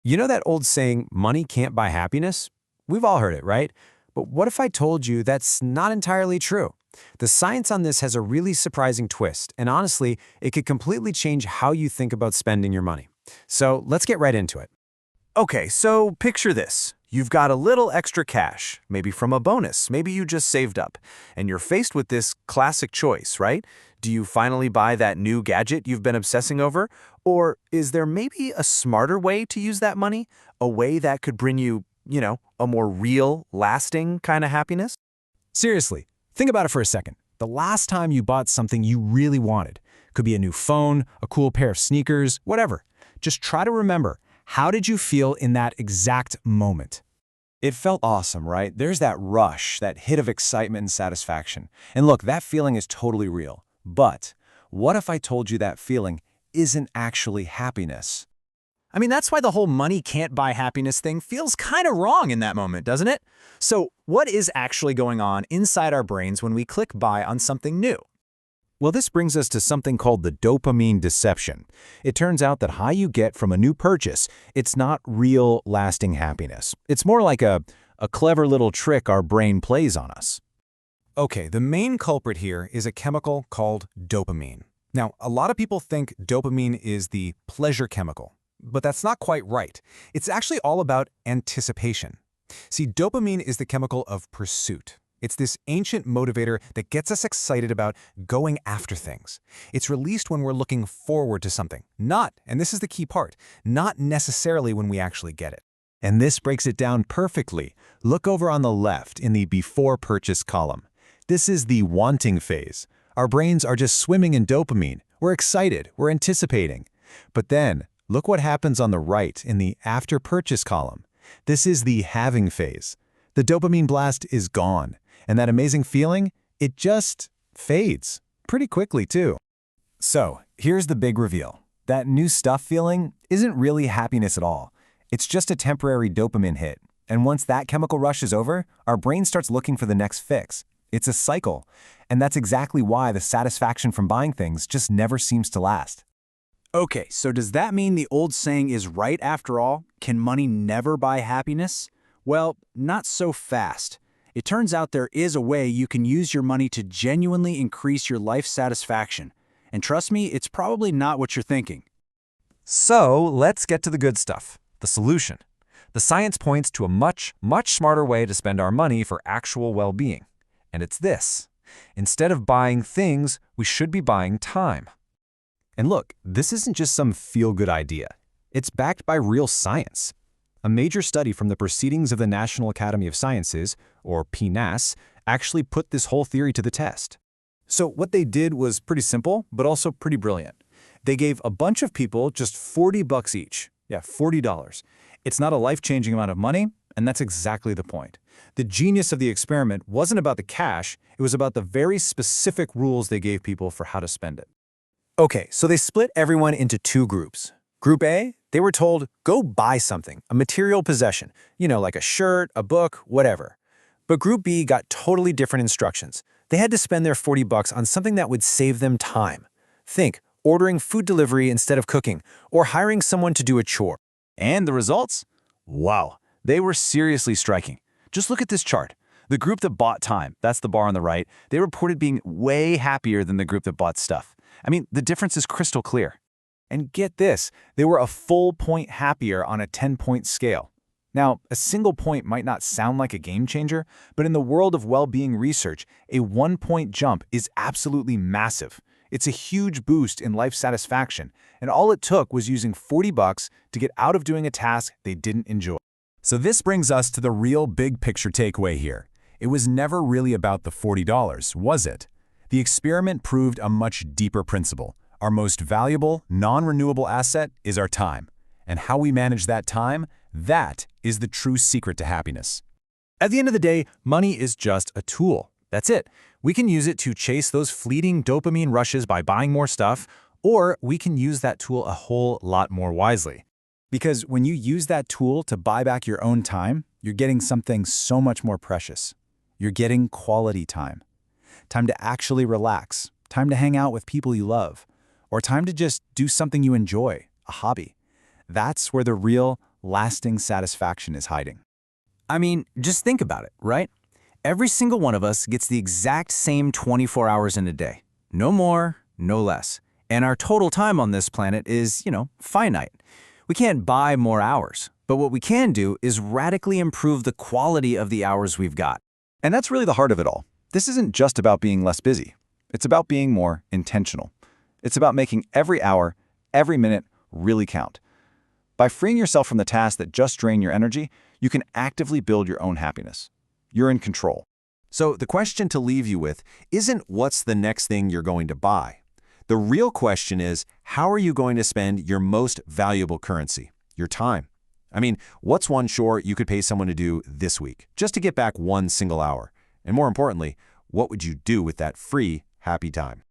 You know that old saying, money can't buy happiness? We've all heard it, right? But what if I told you that's not entirely true? The science on this has a really surprising twist, and honestly, it could completely change how you think about spending your money. So let's get right into it. Okay, so picture this. You've got a little extra cash, maybe from a bonus, maybe you just saved up, and you're faced with this classic choice, right? Do you finally buy that new gadget you've been obsessing over? Or is there maybe a smarter way to use that money? A way that could bring you, a more real, lasting kind of happiness? Seriously, think about it for a second. The last time you bought something you really wanted, could be a new phone, a cool pair of sneakers, whatever. Just try to remember, how did you feel in that exact moment? It felt awesome, right? There's that rush, that hit of excitement and satisfaction. And look, that feeling is totally real. But what if I told you that feeling isn't actually happiness? I mean, that's why the whole money can't buy happiness thing feels kind of wrong in that moment, doesn't it? So what is actually going on inside our brains when we click buy on something new? Well, this brings us to something called the dopamine deception. It turns out that high you get from a new purchase, it's not real, lasting happiness. It's more like a clever little trick our brain plays on us. Okay, the main culprit here is a chemical called dopamine. Now, a lot of people think dopamine is the pleasure chemical, but that's not quite right. It's actually all about anticipation. See, dopamine is the chemical of pursuit. It's this ancient motivator that gets us excited about going after things. It's released when we're looking forward to something, not, and this is the key part, not necessarily when we actually get it. And this breaks it down perfectly. Look over on the left in the before purchase column. This is the wanting phase. Our brains are just swimming in dopamine. We're excited, we're anticipating. But then, look what happens on the right in the after purchase column. This is the having phase. The dopamine blast is gone, and that amazing feeling, it just fades. Pretty quickly, too. So, here's the big reveal. That new stuff feeling isn't really happiness at all. It's just a temporary dopamine hit. And once that chemical rush is over, our brain starts looking for the next fix. It's a cycle. And that's exactly why the satisfaction from buying things just never seems to last. Okay, so does that mean the old saying is right after all? Can money never buy happiness? Well, not so fast. It turns out there is a way you can use your money to genuinely increase your life satisfaction. And trust me, it's probably not what you're thinking. So let's get to the good stuff, the solution. The science points to a much smarter way to spend our money for actual well-being. And it's this. Instead of buying things, we should be buying time. And look, this isn't just some feel-good idea. It's backed by real science. A major study from the Proceedings of the National Academy of Sciences, or PNAS, actually put this whole theory to the test. So what they did was pretty simple, but also pretty brilliant. They gave a bunch of people just $40 each. Yeah, $40. It's not a life-changing amount of money, and that's exactly the point. The genius of the experiment wasn't about the cash, it was about the very specific rules they gave people for how to spend it. Okay, so they split everyone into two groups. Group A, they were told, go buy something, a material possession, like a shirt, a book, whatever. But Group B got totally different instructions. They had to spend their $40 on something that would save them time. Think, ordering food delivery instead of cooking, or hiring someone to do a chore. And the results? Wow, they were seriously striking. Just look at this chart. The group that bought time, that's the bar on the right, they reported being way happier than the group that bought stuff. I mean, the difference is crystal clear. And get this, they were a full point happier on a 10-point scale. Now, a single point might not sound like a game changer, but in the world of well-being research, a 1-point jump is absolutely massive. It's a huge boost in life satisfaction, and all it took was using $40 to get out of doing a task they didn't enjoy. So this brings us to the real big picture takeaway here. It was never really about the $40, was it? The experiment proved a much deeper principle. Our most valuable, non-renewable asset is our time. And how we manage that time, that is the true secret to happiness. At the end of the day, money is just a tool. That's it. We can use it to chase those fleeting dopamine rushes by buying more stuff, or we can use that tool a whole lot more wisely. Because when you use that tool to buy back your own time, you're getting something so much more precious. You're getting quality time. Time to actually relax, time to hang out with people you love, or time to just do something you enjoy, a hobby. That's where the real, lasting satisfaction is hiding. I mean, just think about it, right? Every single one of us gets the exact same 24 hours in a day. No more, no less. And our total time on this planet is, finite. We can't buy more hours, but what we can do is radically improve the quality of the hours we've got. And that's really the heart of it all. This isn't just about being less busy. It's about being more intentional. It's about making every hour, every minute really count. By freeing yourself from the tasks that just drain your energy, you can actively build your own happiness. You're in control. So the question to leave you with isn't what's the next thing you're going to buy. The real question is, how are you going to spend your most valuable currency, your time? I mean, what's one chore you could pay someone to do this week, just to get back one single hour? And more importantly, what would you do with that free, happy time?